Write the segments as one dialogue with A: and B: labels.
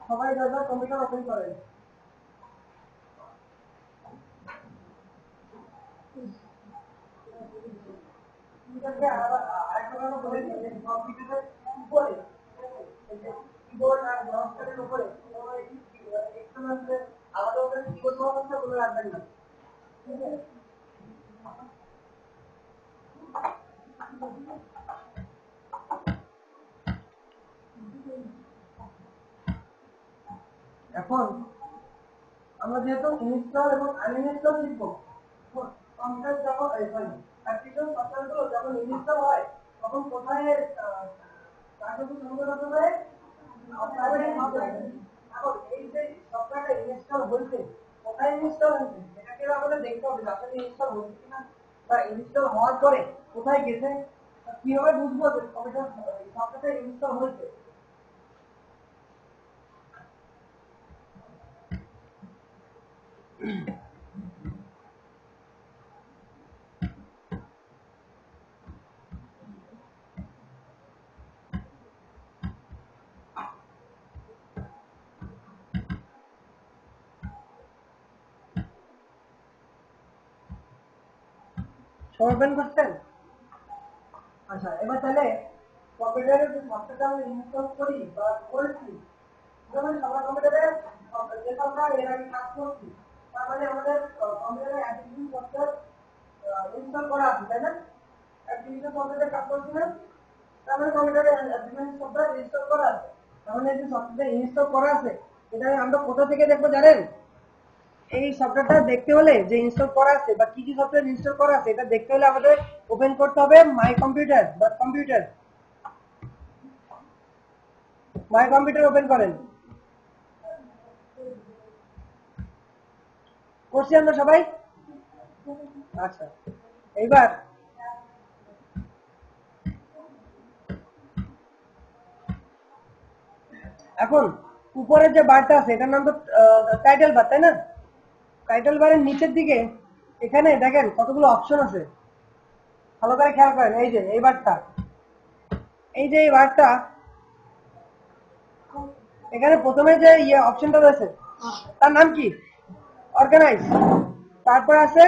A: সবাই যারা computer open করেন। কম্পিউটারের উপরে কিবোর্ড আর মাউসের উপরে আলাদা করে কিবোর্ড মাউস গুলো রাখবেন না। ঠিক আছে? এখন আমরা যেহেতু ইনস্টল এবং আনইনস্টল শিখবো, কম্পিউটার যখন প্র্যাকটিক্যাল সফটওয়্যারগুলো যখন ইনস্টল হয় তখন কোথায় কার্যকর সংযোগ হবে? এখন এই যে সফটওয়্যারটা ইনস্টল হয়েছে কোথায় ইনস্টল হয়েছে এটাকে আমাদের দেখতে হবে আসলে ইনস্টল হয়েছে কিনা, বা ইনস্টল হওয়ার পরে কোথায় গেছে, কিভাবে বুঝবো যে কম্পিউটার সফটওয়্যারটা ইনস্টল হয়েছে। সবাই ওপেন করছেন? আচ্ছা, এবার তাহলে কম্পিউটারে যে সফটওয়্যারটা আমরা ইনস্টল করি বা করেছি, যেমন সবার কম্পিউটারে যে সফটওয়্যার এর আগে কাজ করছি, তার মানে আমাদের কম্পিউটারে অ্যাপ্লিকেশন সফটওয়্যার ইনস্টল করা আছে, তাই না? অ্যাপ্লিকেশন সফটওয়্যারে কাজ করছি না, তার মানে কম্পিউটারে অ্যাপ্লিকেশন সফটওয়্যার ইনস্টল করা আছে। তার মানে যে সফটওয়্যার ইনস্টল করা আছে এটা আমরা কোথা থেকে দেখবো জানেন? এই সফটওয়্যারটা দেখতে হলে যে ইনস্টল করা আছে বা কি কি সফটওয়্যার ইনস্টল করা আছে এটা দেখতে হলে আমাদের ওপেন করতে হবে my computer dot computer. My computer open করেন। করছি আমরা সবাই? আচ্ছা, এইবার এখন উপরের যে বারটা আছে এটার নাম তো টাইটেল বার, তাই না? টাইটেল বারের নিচের দিকে এখানে দেখেন কতগুলো অপশন আছে, ভালো করে খেয়াল করেন। এই যে এই বারটা, এই যে এই বারটা, এখানে প্রথমে যে অপশনটা রয়েছে তার নাম কি? অর্গানাইজ। তারপর আছে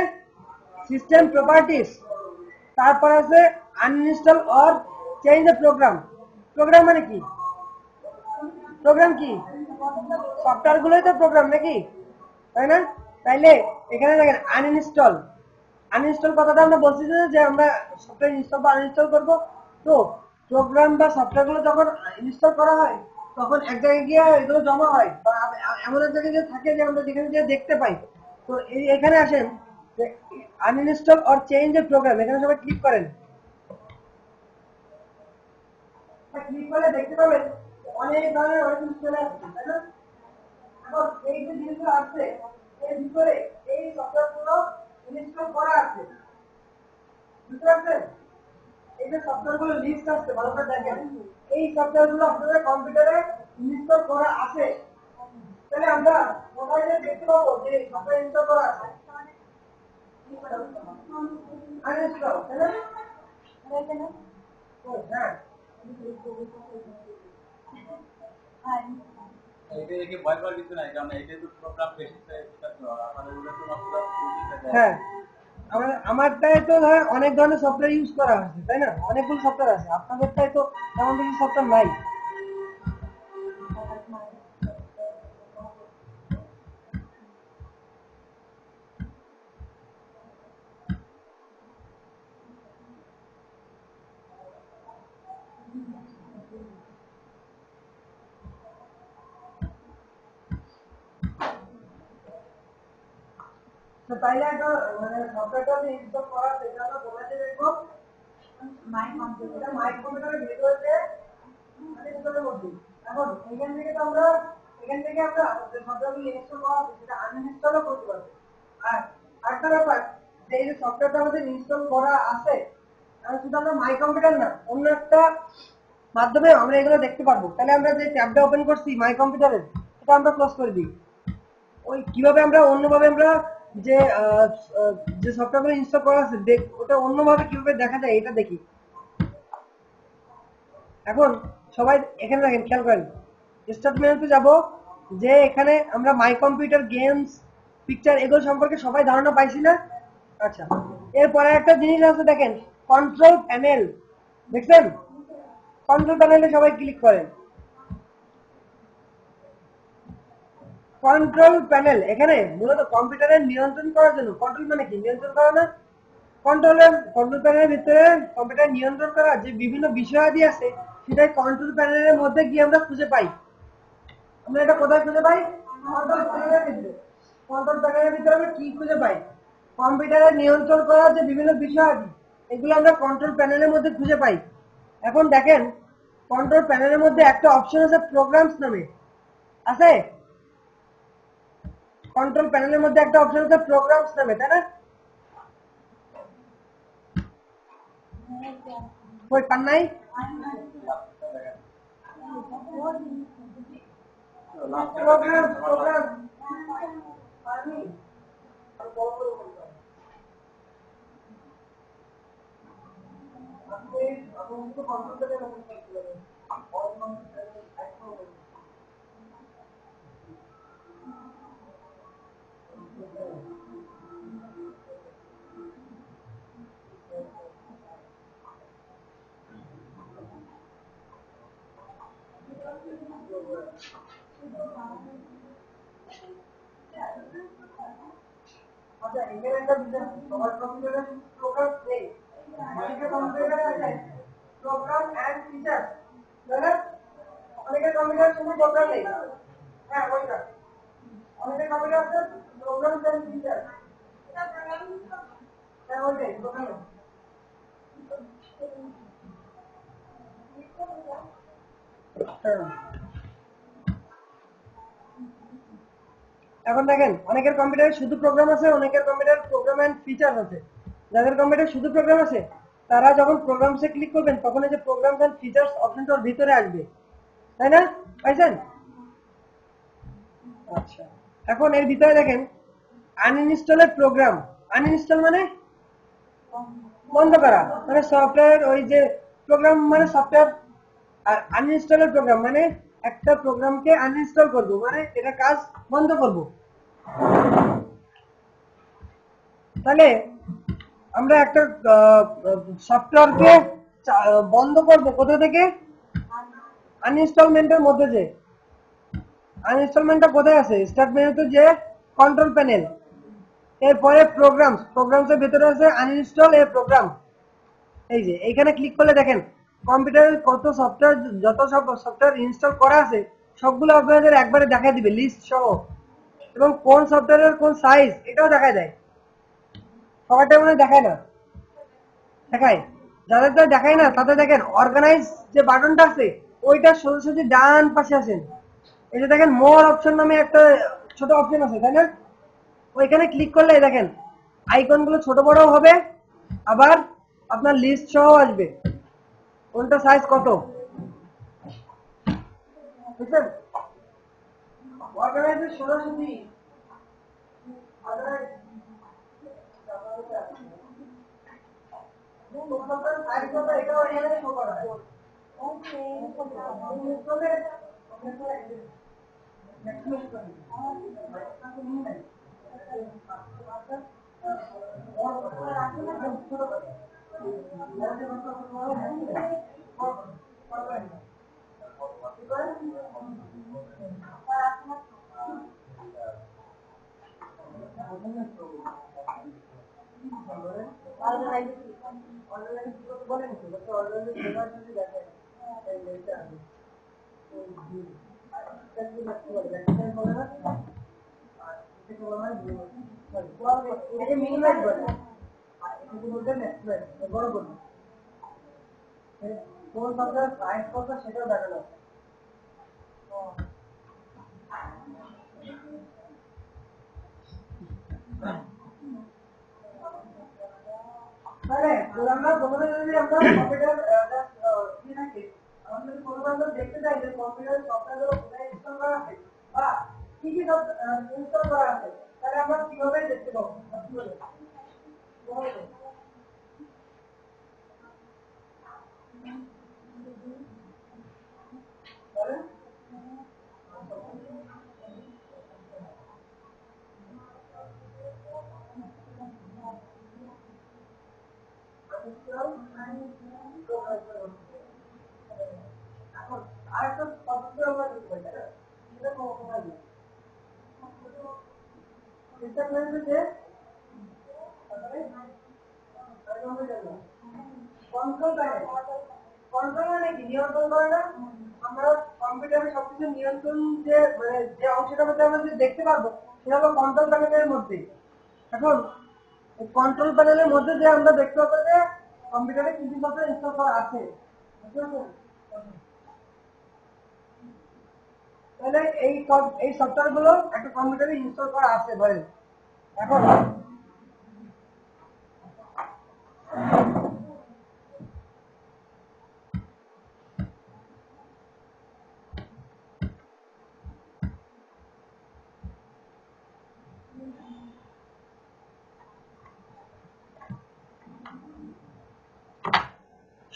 A: সিস্টেম প্রপার্টিজ, তারপর আছে uninstall or change the program. Program মানে কি? প্রোগ্রাম কি? সফটওয়্যার গুলোই তো প্রোগ্রাম নাকি, তাই না? তাইলে এখানে দেখেন আনইনস্টল। আনইনস্টল কথাটা আমরা বলছি যে আমরা সফটওয়্যার ইনস্টল বা আনইনস্টল করব। তো প্রোগ্রাম বা সফটওয়্যার গুলো যখন ইনস্টল করা হয় তখন এক জায়গায় গিয়ে এগুলো জমা হয় বা এমন এক জায়গায় যে থাকে যে আমরা যেখানে গিয়ে দেখতে পাই। তো এখানে আসেন যে uninstall or change a program, এখানে সবাই ক্লিক করেন। ক্লিক করলে দেখতে পাবেন অনেক ধরনের অনেক কিছু চলে আসছে, তাই না? এখন এই যে জিনিসগুলো আসছে এর ভিতরে এই সফটওয়্যারগুলো ইনস্টল করা আছে, বুঝতে পারছেন? এই যে সফটওয়্যারগুলো লিস্ট আসছে ভালো করে দেখেন, এই সফটওয়্যারগুলো আপনাদের কম্পিউটারে ইনস্টল করা আছে। তাহলে আমরা মোবাইলে দেখতে পাবো যে সফটওয়্যার ইনস্টল করা আছে আনইনস্টল, তাই না? হ্যাঁ,
B: এটা দেখে ভয় পাওয়ার কিছু নাই, কারণ এটা তো প্রোগ্রাম বেশি আমাদের
A: হ্যাঁ, আমারটাই তো ধর অনেক ধরনের সফটওয়্যার ইউজ করা আছে, তাই না? অনেকগুলো সফটওয়্যার আছে, আপনাদেরটাই তো তেমন কিছু সফটওয়্যার নাই। তো তাইলে একটা মানে সফটওয়্যারটা যে ইনস্টল করা আছে এটা আমরা কোথায় দেখবো? My computer. মাই কম্পিউটারের ভেতরে মানে ভিতরের মধ্যে। এখন এখান থেকে আমরা যে সফটওয়্যারগুলো ইনস্টল করা আছে সেটা আনইনস্টলও করতে পারবো। আর আরেকটা ব্যাপার, যে এই যে সফটওয়্যারটা আমাদের ইনস্টল করা আছে শুধু আমরা মাই কম্পিউটার না অন্য একটা মাধ্যমে আমরা এগুলো দেখতে পারবো। তাহলে আমরা যে ট্যাবটা ওপেন করছি মাই কম্পিউটারের সেটা আমরা ক্লোজ করে দিই। ওই কিভাবে আমরা অন্যভাবে আমরা যে যে সফটওয়্যারগুলো ইনস্টল করা আছে ওটা অন্যভাবে কিভাবে দেখা যায় এটা দেখি। এখন সবাই এখানে দেখেন, খেয়াল করেন, স্টার্ট মেনুতে যাব, যে এখানে আমরা মাই কম্পিউটার গেমস পিকচার এগুলো সম্পর্কে সবাই ধারণা পাইছি না? আচ্ছা, এরপরে একটা জিনিস আছে দেখেন, কন্ট্রোল প্যানেল। দেখছেন? কন্ট্রোল প্যানেলে সবাই ক্লিক করেন। কন্ট্রোল প্যানেল এখানে মূলত কম্পিউটারের নিয়ন্ত্রণ করার জন্য। কন্ট্রোল মানে কি? নিয়ন্ত্রণ করা না? কন্ট্রোল প্যানেলের ভিতরে কম্পিউটার নিয়ন্ত্রণ করা যে বিভিন্ন বিষয়াদি আছে সেটাই কন্ট্রোল প্যানেলের মধ্যে গিয়ে আমরা খুঁজে পাই। আমরা এটা কোথায় খুঁজে পাই? কন্ট্রোল প্যানেলের ভিতরে। কন্ট্রোল প্যানেলের ভিতরে আমরা কি খুঁজে পাই? কম্পিউটারের নিয়ন্ত্রণ করার যে বিভিন্ন বিষয়াদি এগুলো আমরা কন্ট্রোল প্যানেলের মধ্যে খুঁজে পাই। এখন দেখেন, কন্ট্রোল প্যানেলের মধ্যে একটা অপশন আছে প্রোগ্রামস নামে। আছে? কন্ট্রোল প্যানেলের মধ্যে একটা অপশন আছে প্রোগ্রামস নামে, তাই না? কই পান নাই? প্রোগ্রাম প্রোগ্রাম আচ্ছা, এখানে একটা বিষয়, সবার কম্পিউটারে প্রোগ্রাম নেই। অনেকের কম্পিউটারে আছে প্রোগ্রাম এন্ড ফিচার, তাই না? অনেকের কম্পিউটারে শুধু প্রোগ্রাম নেই। হ্যাঁ, ওইটা। অনেকের কম্পিউটার আছে প্রোগ্রাম এন্ড ফিচার। হ্যাঁ, ওইটাই প্রোগ্রাম। এখন দেখেন, অনেকের কম্পিউটারে শুধু প্রোগ্রাম আছে, অনেকের কম্পিউটার প্রোগ্রাম এন্ড ফিচার আছে। যাদের কম্পিউটারে শুধু প্রোগ্রাম আছে তারা যখন প্রোগ্রামসে ক্লিক করবেন তখন এই যে প্রোগ্রামস এন্ড ফিচার্স অপশনটার ভিতরে আসবে, তাই না? পাইছেন? আচ্ছা, এখন এর ভিতরে দেখেন আনইনস্টলের প্রোগ্রাম। আনইনস্টল মানে বন্ধ করা, মানে সফটওয়্যার, ওই যে প্রোগ্রাম মানে সফটওয়্যার। আর আনইনস্টলের প্রোগ্রাম মানে একটা প্রোগ্রামকে আনইনস্টল করব, মানে এটা কাজ বন্ধ করব। তাহলে আমরা একটা সফটওয়্যারকে বন্ধ করব কোথা থেকে? আনইনস্টলমেন্টের মধ্যে। যে আনইনস্টলমেন্টটা কোথায় আছে? স্টার্ট মেনুতে যে কন্ট্রোল প্যানেল, এরপরে প্রোগ্রামসের ভিতরে আছে আনইনস্টল এ প্রোগ্রাম। এই যে এইখানে ক্লিক করলে দেখেন কম্পিউটারের কত সফটওয়্যার, যত সব সফটওয়্যার ইনস্টল করা আছে সবগুলো আপনাদের একবারে দেখাই দিবে লিস্ট সহ, এবং কোন সফটওয়্যারের কোন সাইজ এটাও দেখায় দেয়। সবারটা মনে দেখায় না? দেখায়। যাদের তো দেখায় না তাদের দেখেন অর্গানাইজ যে বাটনটা আছে ওইটা সোজাসুজি ডান পাশে আছেন। এই যে দেখেন মোর অপশন নামে একটা ছোট অপশন আছে, তাই না? ওইখানে ক্লিক করলে দেখেন আইকন গুলো ছোট বড় হবে, আবার আপনার লিস্ট সহ আসবে কোনটা সাইজ কত, বুঝছেন? অর্গানাইজের সোজাসুজি অর্গানাইজ সাইজ কত এটাও এখানে শো করা হয়। মিনিমাইজ বলে বড় করবে কোন সফটওয়্যার সাইজ কত সেটাও দেখানো। তাহলে আমরা প্রথমে যদি আমরা কম্পিউটার কি থাকে আমরা যদি প্রথমে দেখতে চাই যে কম্পিউটার সফটওয়্যারগুলো কোথায় ইনস্টল করা আছে বা কি কি ইনস্টল করা আছে, তাহলে আমরা কিভাবে দেখতে পাবো? সিস্টেম ম্যানেজমেন্টে কন্ট্রোল প্যানেল, কন্ট্রোল মানে কি? নিয়ন্ত্রণ করে না? আমরা কম্পিউটারে সবকিছু নিয়ন্ত্রণ যে মানে যে অংশটার মধ্যে আমরা যে দেখতে পারবো সেটা হলো কন্ট্রোল প্যানেলের মধ্যে। এখন এই কন্ট্রোল প্যানেলের মধ্যে যে আমরা দেখতে পাবো যে কম্পিউটারে কি কি সফটওয়্যার ইনস্টল করা আছে, বুঝতে পারছেন? তাহলে এই সফটওয়্যার গুলো একটা কম্পিউটারে ইনস্টল করা আছে ধরেন। এখন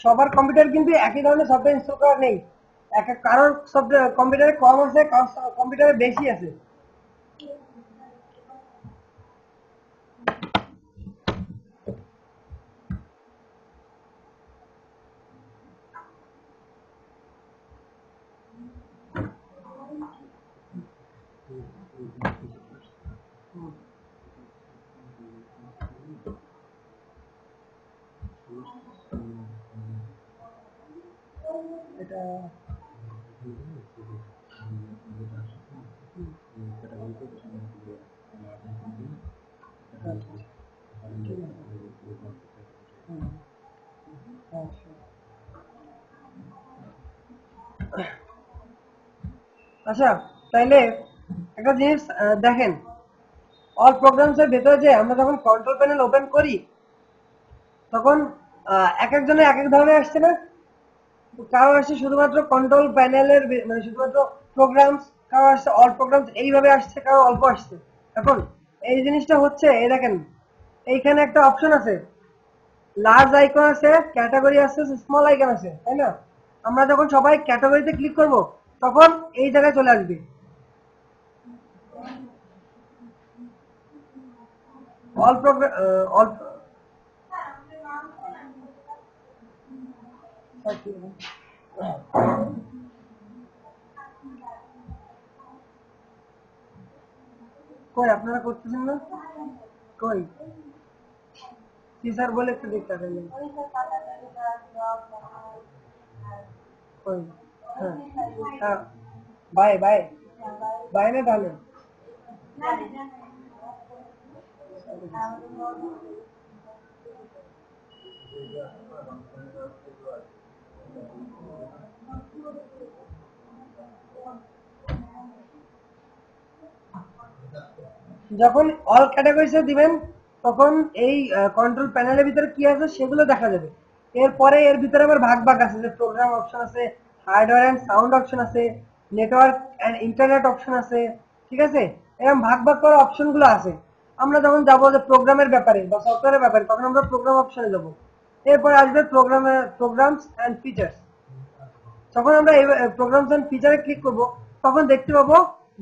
A: সবার কম্পিউটার কিন্তু একই ধরনের সফটওয়্যার ইনস্টল করা নেই। এক এক কারোর সফটওয়্যার কম্পিউটারে কম আছে, কারোর কম্পিউটারে বেশি আছে। এটা আচ্ছা, তাইলে একটা জিনিস দেখেন, অল প্রোগ্রামস এর ভেতরে যে আমরা যখন কন্ট্রোল প্যানেল ওপেন করি তখন এক একজনের এক এক ধরনের আসছে না? কারো আসছে শুধুমাত্র কন্ট্রোল প্যানেলের মানে শুধুমাত্র প্রোগ্রামস, কারো আসছে অল প্রোগ্রামস, এইভাবে আসছে, কারো অল্প আসছে। এখন এই জিনিসটা হচ্ছে এই দেখেন, এইখানে একটা অপশন আছে, লার্জ আইকন আছে, ক্যাটাগরি আছে, স্মল আইকন আছে, তাই না? আমরা যখন সবাই ক্যাটাগরিতে ক্লিক করব তখন এই জায়গায় চলে আসবে অল প্রোগ্রাম, অল কই আপনারা করতেছেন না? কই কি স্যার বলে একটু দেখতে পারেন? কই? হ্যাঁ হ্যাঁ, বাই বাই বাই না তাহলে যখন অল ক্যাটাগরিজে দিবেন তখন এই কন্ট্রোল প্যানেলের ভিতরে কি আছে সেগুলো দেখা যাবে। এরপরে এর ভিতরে আবার ভাগ ভাগ আছে, যে প্রোগ্রাম অপশন আছে, হার্ডওয়্যার এন্ড সাউন্ড অপশন আছে, নেটওয়ার্ক এন্ড ইন্টারনেট অপশন আছে, ঠিক আছে? এরকম ভাগ ভাগ করা অপশন গুলো আছে। আমরা যখন যাবো যে প্রোগ্রামের ব্যাপারে বা সফটওয়্যারের ব্যাপারে তখন আমরা প্রোগ্রাম অপশনে যাব। এরপরে আসবে প্রোগ্রামস এন্ড ফিচার্স। যখন আমরা এই প্রোগ্রামস এন্ড ফিচারে ক্লিক করব তখন দেখতে পাবো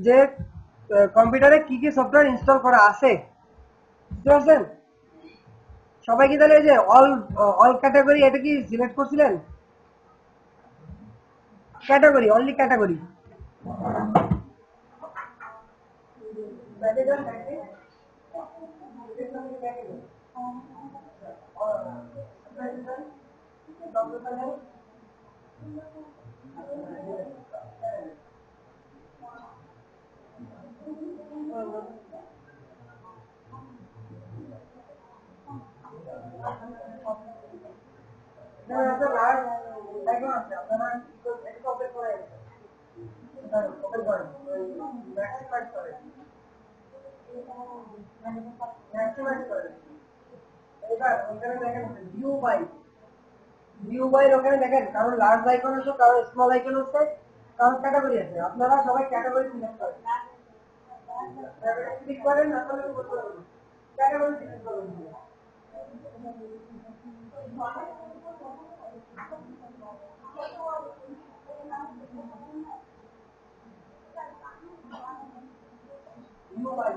A: যে কম্পিউটারে কি কি সফটওয়্যার ইনস্টল করা আছে, বুঝতে পারছেন? সবাই কি তাহলে এই যে অল অল ক্যাটাগরি এটা কি সিলেক্ট করছিলেন? Category, only category. এবার ওখানে দেখেন ভিউ বাই, ভিউ বাই ওখানে দেখেন কারণ লার্জ আইকন আছে, কারণ স্মল আইকন আছে, কারণ ক্যাটাগরি আছে। আপনারা সবাই ক্যাটাগরি সিলেক্ট করেন, ক্লিক করেন, আপনারা ক্যাটাগরি সিলেক্ট করেন। ভিউ বাই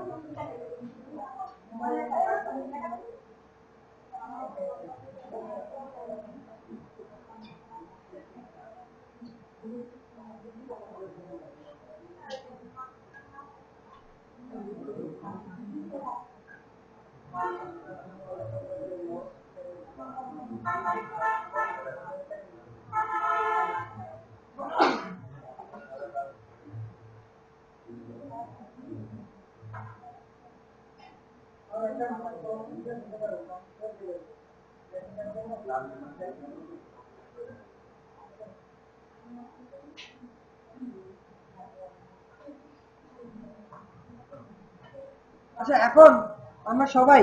A: আচ্ছা, এখন আমরা সবাই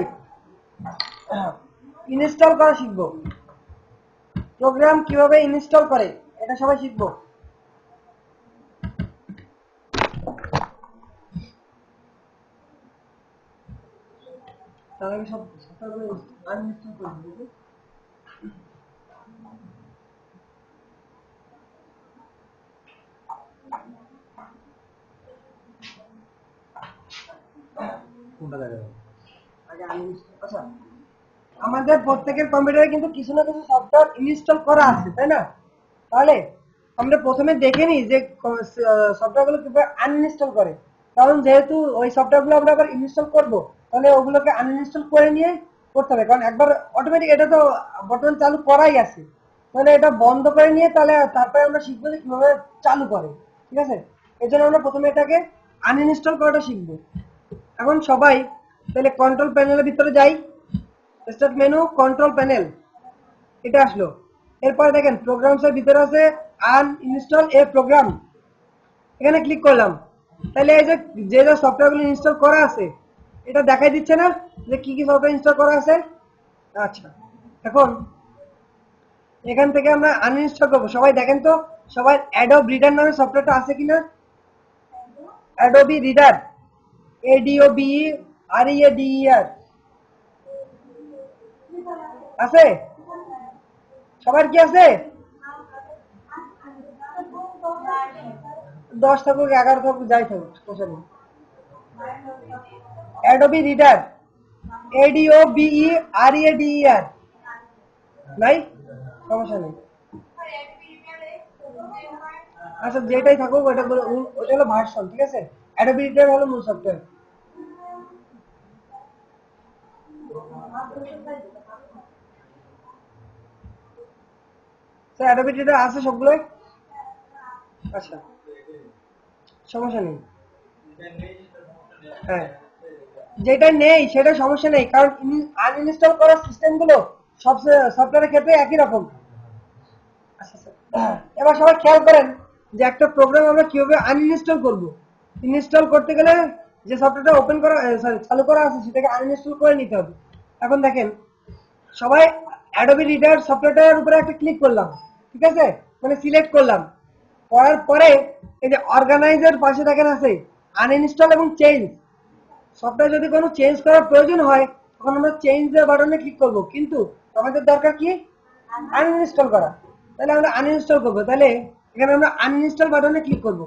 A: ইনস্টল করা শিখবো। প্রোগ্রাম কিভাবে ইনস্টল করে এটা সবাই শিখবো। তাহলে আমি সব সফটওয়্যারগুলো আনইনস্টল করে দেবো। আগে uninstall। আচ্ছা, আমাদের প্রত্যেকের কম্পিউটারে কিন্তু কিছু না কিছু সফটওয়্যার ইনস্টল করা আছে, তাই না? তাহলে আমরা প্রথমে দেখে নিই যে সফটওয়্যারগুলো কিভাবে আনইনস্টল করে। কারণ যেহেতু ওই সফটওয়্যারগুলো আমরা আবার ইনস্টল করব, তাহলে ওগুলোকে আনইনস্টল করে নিয়ে করতে হবে। কারণ একবার অটোমেটিক এটা তো বর্তমান চালু করাই আছে, তাহলে এটা বন্ধ করে নিয়ে তারপরে আমরা শিখবো যে কিভাবে চালু করে। ঠিক আছে, এর জন্য আমরা প্রথমে এটাকে আনইনস্টল করাটা শিখবো। এখন সবাই তাহলে কন্ট্রোল প্যানেলের ভিতরে যাই। স্টার্ট মেনু, কন্ট্রোল প্যানেল, এটা আসলো। এরপরে দেখেন প্রোগ্রামস এর ভিতরে আছে আনইনস্টল এ প্রোগ্রাম, এখানে ক্লিক করলাম। তাহলে এই যে যে সফটওয়্যারগুলো ইনস্টল করা আছে এটা দেখাই দিচ্ছে না যে কি কি সফটওয়্যার ইনস্টল করা আছে। আচ্ছা, এখন এখান থেকে আমরা আনইনস্টল করবো। সবাই দেখেন তো, সবাই অ্যাডোব রিডার নামে সফটওয়্যারটা আছে কিনা? অ্যাডোবি রিডার, ADOBE READER আছে? সবার কি আছে? 10 থাকুক 11 থাকুক যাই থাকুক সমস্যা নেই। অ্যাডোবি রিডার, ADOBE READER নাই? সমস্যা নেই। আচ্ছা, যেটাই থাকুক ওটা হলো ভার্সন। ঠিক আছে, অ্যাডোবি রিডার হলো মূল সফটওয়্যার। অ্যাডোবি রিডার আছে সবগুলো? আচ্ছা, সমস্যা নেই। হ্যাঁ, যেটা নেই সেটা সমস্যা নেই, কারণ আনইনস্টল করা সিস্টেমগুলো সব সফটওয়্যারের ক্ষেত্রে একই রকম। এবার সবাই খেয়াল করেন যে একটা প্রোগ্রাম আমরা কিভাবে আনইনস্টল করব। ইনস্টল করতে গেলে যে সফটওয়্যারটা ওপেন করা চালু করা আছে সেটাকে আনইনস্টল করে নিতে হবে। এখন দেখেন সবাই অ্যাডোবি রিডার সফটওয়্যারটার উপরে একটা ক্লিক করলাম, ঠিক আছে, মানে সিলেক্ট করলাম। করার পরে এই যে অর্গানাইজার পাশে দেখেন আছে আনইনস্টল এবং চেঞ্জ। সফটওয়্যার যদি কোনো চেঞ্জ করার প্রয়োজন হয় তখন আমরা চেঞ্জ বাটনে ক্লিক করব, কিন্তু আমাদের দরকার কি? আনইনস্টল করা। তাহলে আমরা আনইনস্টল করবো। তাহলে এখানে আমরা আনইনস্টল বাটনে ক্লিক করব।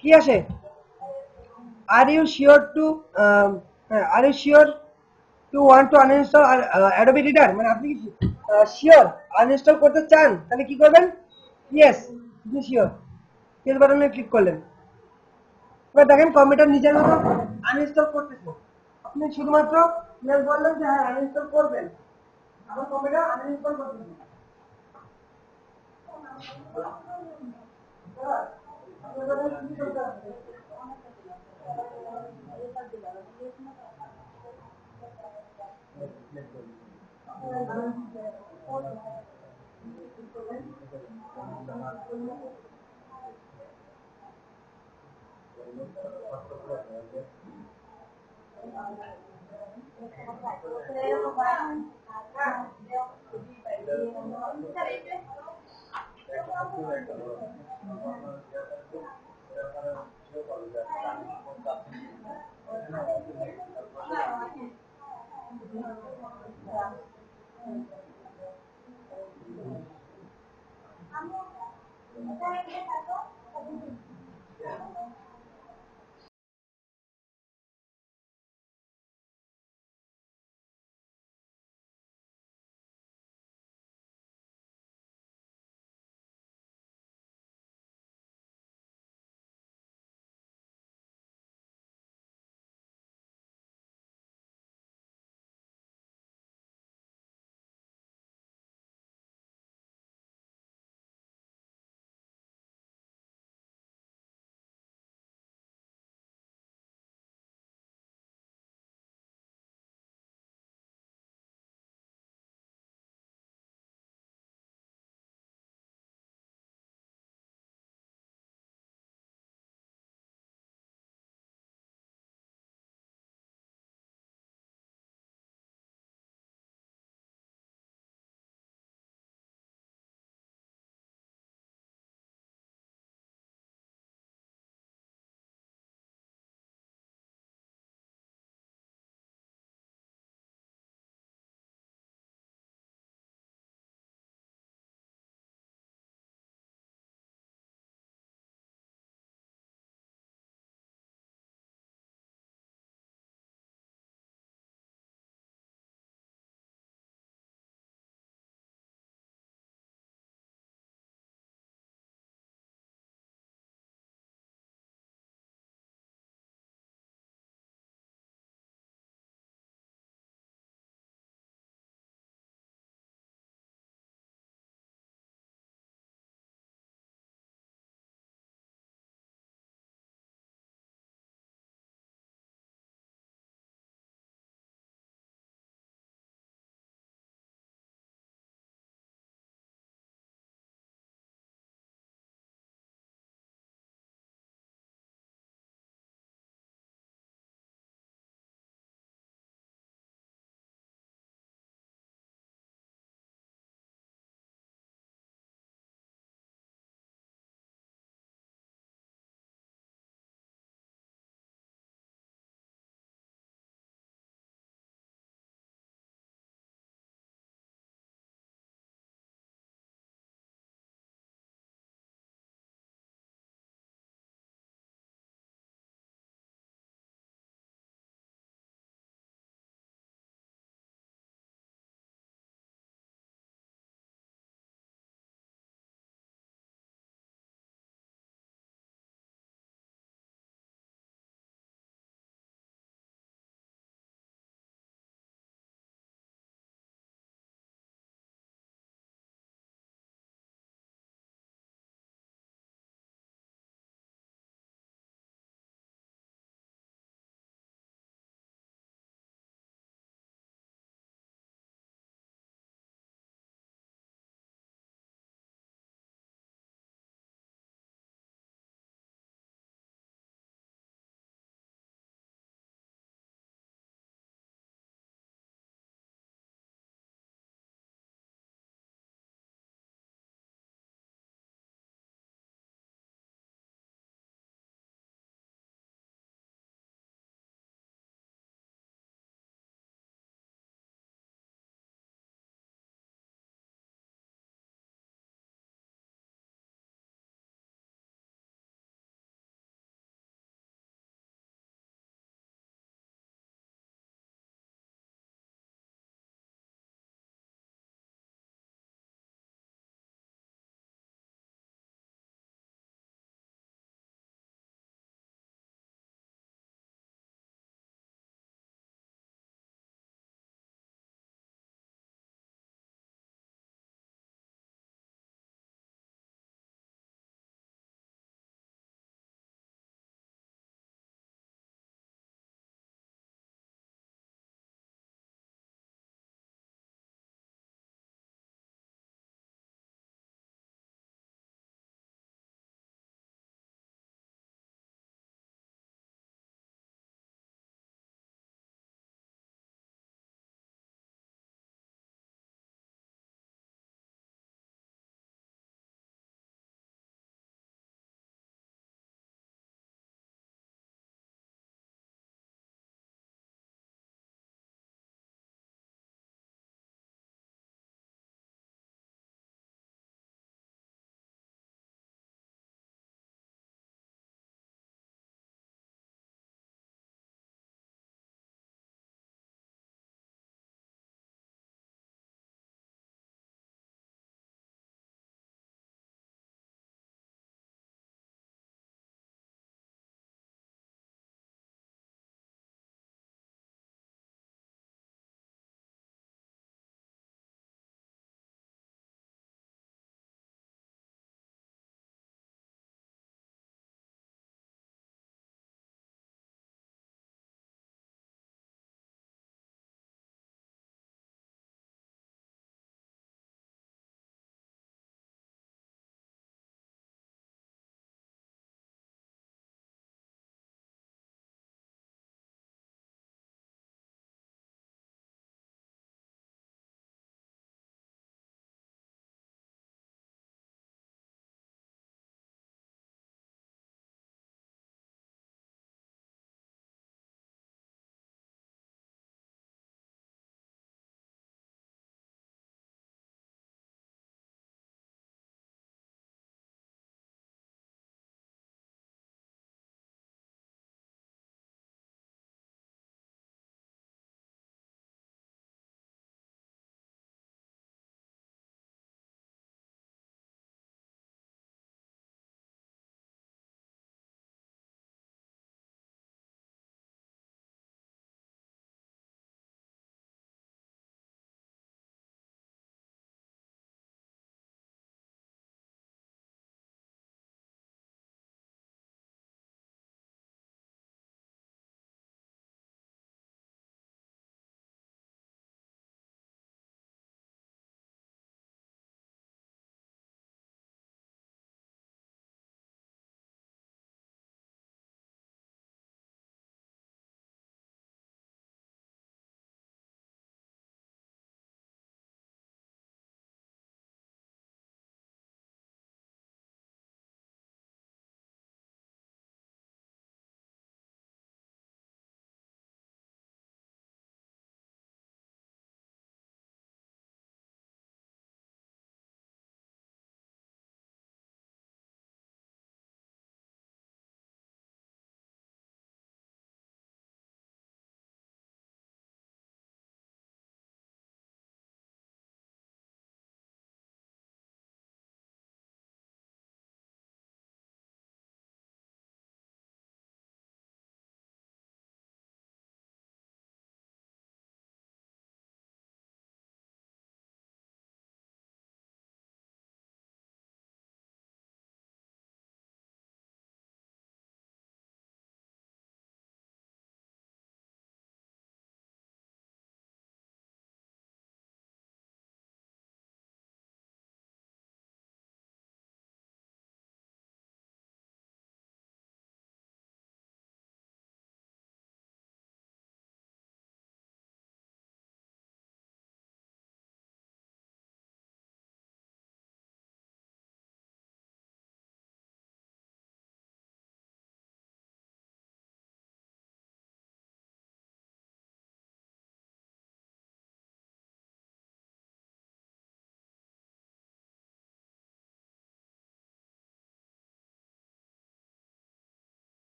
A: কি আসে? Are you sure to want to uninstall Adobe Reader, মানে আপনি কি শিওর আনইনস্টল করতে চান? তাহলে কি করবেন? ইয়েস, আপনি শিওর, ইয়েস বাটনে ক্লিক করলেন। এবার দেখেন কম্পিউটার নিজের মতো আনইনস্টল করতেছে। আপনি শুধুমাত্র ইয়েস বললেন যে হ্যাঁ আনইনস্টল করবেন, এখন কম্পিউটার আনইনস্টল করতেছে।